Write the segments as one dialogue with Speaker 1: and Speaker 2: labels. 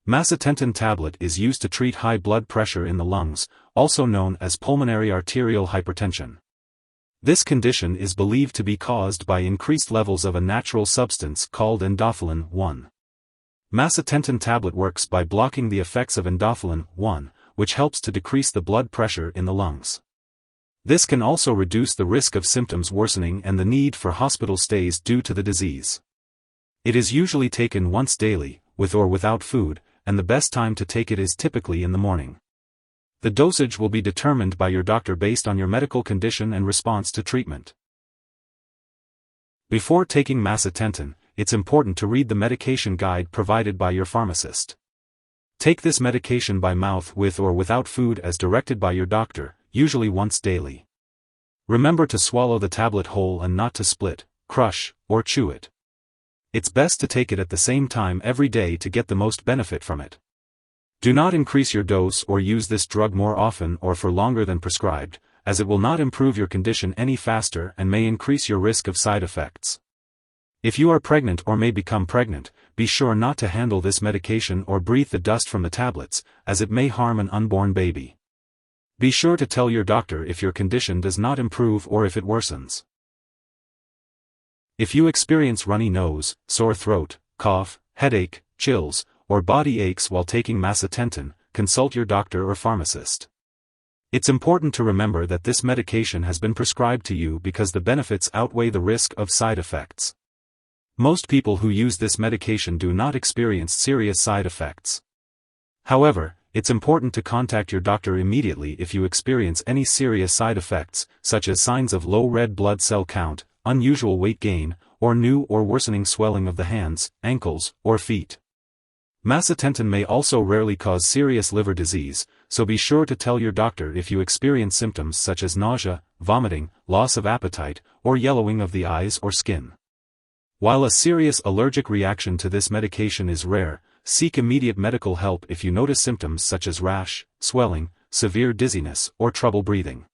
Speaker 1: Macitentan tablet is used to treat high blood pressure in the lungs, also known as pulmonary arterial hypertension. This condition is believed to be caused by increased levels of a natural substance called endothelin-1. Macitentan tablet works by blocking the effects of endothelin-1, which helps to decrease the blood pressure in the lungs. This can also reduce the risk of symptoms worsening and the need for hospital stays due to the disease. It is usually taken once daily, with or without food, and the best time to take it is typically in the morning. The dosage will be determined by your doctor based on your medical condition and response to treatment. Before taking macitentan, it's important to read the medication guide provided by your pharmacist. Take this medication by mouth with or without food as directed by your doctor, usually once daily. Remember to swallow the tablet whole and not to split, crush, or chew it. It's best to take it at the same time every day to get the most benefit from it. Do not increase your dose or use this drug more often or for longer than prescribed, as it will not improve your condition any faster and may increase your risk of side effects. If you are pregnant or may become pregnant, be sure not to handle this medication or breathe the dust from the tablets, as it may harm an unborn baby. Be sure to tell your doctor if your condition does not improve or if it worsens. If you experience runny nose, sore throat, cough, headache, chills, or body aches while taking macitentan, consult your doctor or pharmacist. It's important to remember that this medication has been prescribed to you because the benefits outweigh the risk of side effects. Most people who use this medication do not experience serious side effects. However, it's important to contact your doctor immediately if you experience any serious side effects, such as signs of low red blood cell count, unusual weight gain, or new or worsening swelling of the hands, ankles, or feet. Macitentan may also rarely cause serious liver disease, so be sure to tell your doctor if you experience symptoms such as nausea, vomiting, loss of appetite, or yellowing of the eyes or skin. While a serious allergic reaction to this medication is rare, seek immediate medical help if you notice symptoms such as rash, swelling, severe dizziness, or trouble breathing.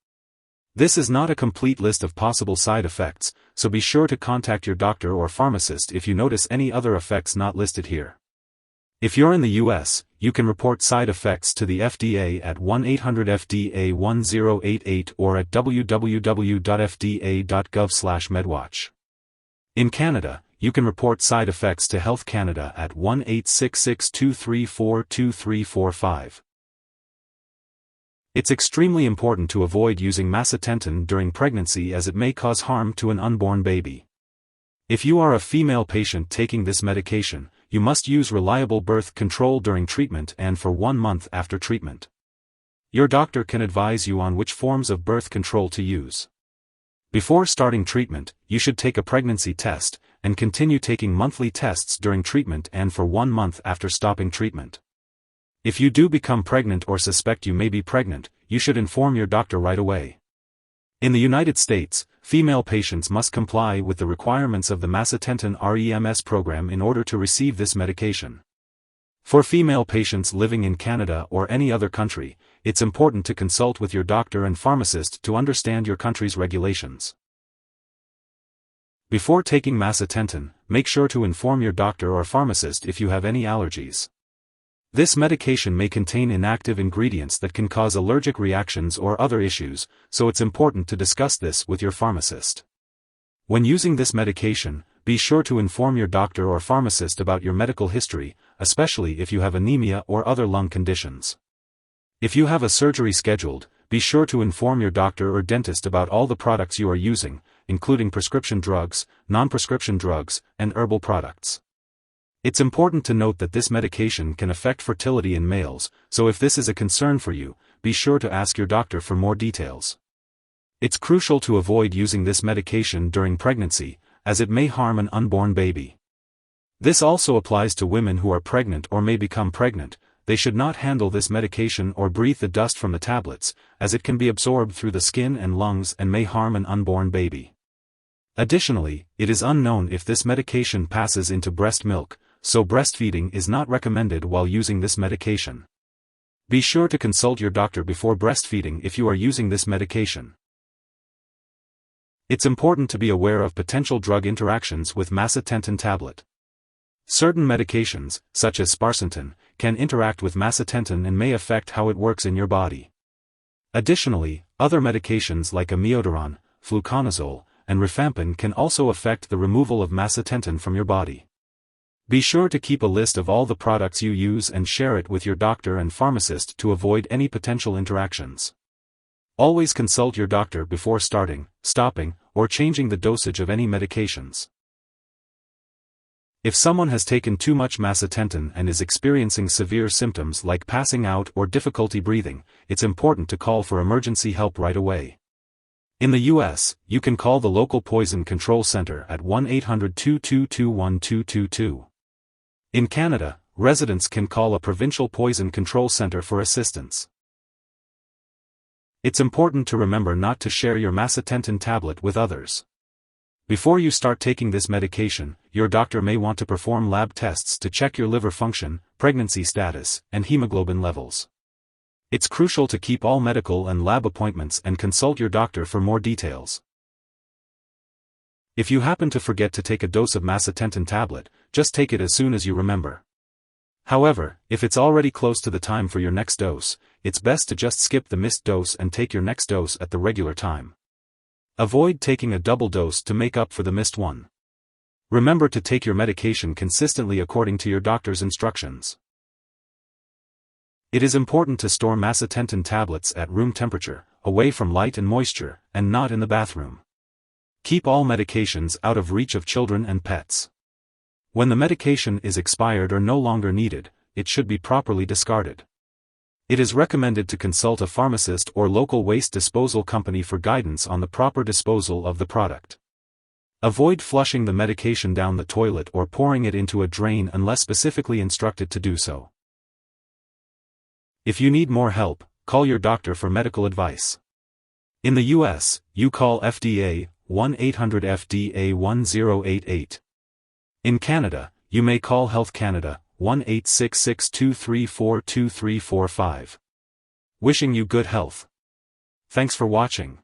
Speaker 1: This is not a complete list of possible side effects, so be sure to contact your doctor or pharmacist if you notice any other effects not listed here. If you're in the US, you can report side effects to the FDA at 1-800-FDA-1088 or at www.fda.gov/medwatch. In Canada, you can report side effects to Health Canada at 1-866-234-2345. It's extremely important to avoid using macitentan during pregnancy as it may cause harm to an unborn baby. If you are a female patient taking this medication, you must use reliable birth control during treatment and for 1 month after treatment. Your doctor can advise you on which forms of birth control to use. Before starting treatment, you should take a pregnancy test, and continue taking monthly tests during treatment and for 1 month after stopping treatment. If you do become pregnant or suspect you may be pregnant, you should inform your doctor right away. In the United States, female patients must comply with the requirements of the Macitentan REMS program in order to receive this medication. For female patients living in Canada or any other country, it's important to consult with your doctor and pharmacist to understand your country's regulations. Before taking macitentan, make sure to inform your doctor or pharmacist if you have any allergies. This medication may contain inactive ingredients that can cause allergic reactions or other issues, so it's important to discuss this with your pharmacist. When using this medication, be sure to inform your doctor or pharmacist about your medical history, especially if you have anemia or other lung conditions. If you have a surgery scheduled, be sure to inform your doctor or dentist about all the products you are using, including prescription drugs, non-prescription drugs, and herbal products. It's important to note that this medication can affect fertility in males, so if this is a concern for you, be sure to ask your doctor for more details. It's crucial to avoid using this medication during pregnancy, as it may harm an unborn baby. This also applies to women who are pregnant or may become pregnant. They should not handle this medication or breathe the dust from the tablets, as it can be absorbed through the skin and lungs and may harm an unborn baby. Additionally, it is unknown if this medication passes into breast milk, so breastfeeding is not recommended while using this medication. Be sure to consult your doctor before breastfeeding if you are using this medication. It's important to be aware of potential drug interactions with macitentan tablet. Certain medications, such as sparsentan, can interact with macitentan and may affect how it works in your body. Additionally, other medications like amiodarone, fluconazole, and rifampin can also affect the removal of macitentan from your body. Be sure to keep a list of all the products you use and share it with your doctor and pharmacist to avoid any potential interactions. Always consult your doctor before starting, stopping, or changing the dosage of any medications. If someone has taken too much macitentan and is experiencing severe symptoms like passing out or difficulty breathing, it's important to call for emergency help right away. In the U.S., you can call the local poison control center at 1-800-222-1222. In Canada, residents can call a provincial poison control center for assistance. It's important to remember not to share your macitentan tablet with others. Before you start taking this medication, your doctor may want to perform lab tests to check your liver function, pregnancy status, and hemoglobin levels. It's crucial to keep all medical and lab appointments and consult your doctor for more details. If you happen to forget to take a dose of macitentan tablet, just take it as soon as you remember. However, if it's already close to the time for your next dose, it's best to just skip the missed dose and take your next dose at the regular time. Avoid taking a double dose to make up for the missed one. Remember to take your medication consistently according to your doctor's instructions. It is important to store macitentan tablets at room temperature, away from light and moisture, and not in the bathroom. Keep all medications out of reach of children and pets. When the medication is expired or no longer needed, it should be properly discarded. It is recommended to consult a pharmacist or local waste disposal company for guidance on the proper disposal of the product. Avoid flushing the medication down the toilet or pouring it into a drain unless specifically instructed to do so. If you need more help, call your doctor for medical advice. In the U.S., you call FDA 1-800-FDA-1088. In Canada, you may call Health Canada 1-866-234-2345. Wishing you good health. Thanks for watching.